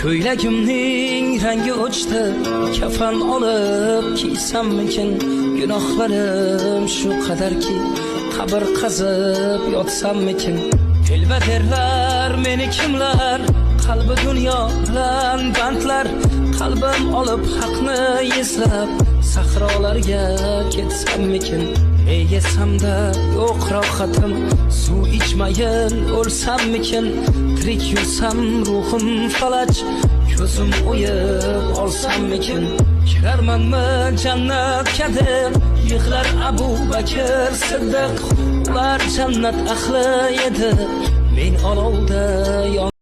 Ko'ylagimning rangi o'chdi, kafan olib kiysammikin? Gunohlarim shu qadarki, qabr qazib yotsammikin? Telba derlar meni kimlar, qalbi dunyo bilan bandlar. Qalbim olib haqni izlab, sahrolarga ketsammikin? Yesamda yo'q rohatim, suv ichmayin o'lsammikin? Tirik yursam ruhim falaj, ko'zim o'yib olsammikin? Kirarmanmi jannatga deb, yig'lar Abu Bakr Siddiq. Ular jannat ahli edi, men olovda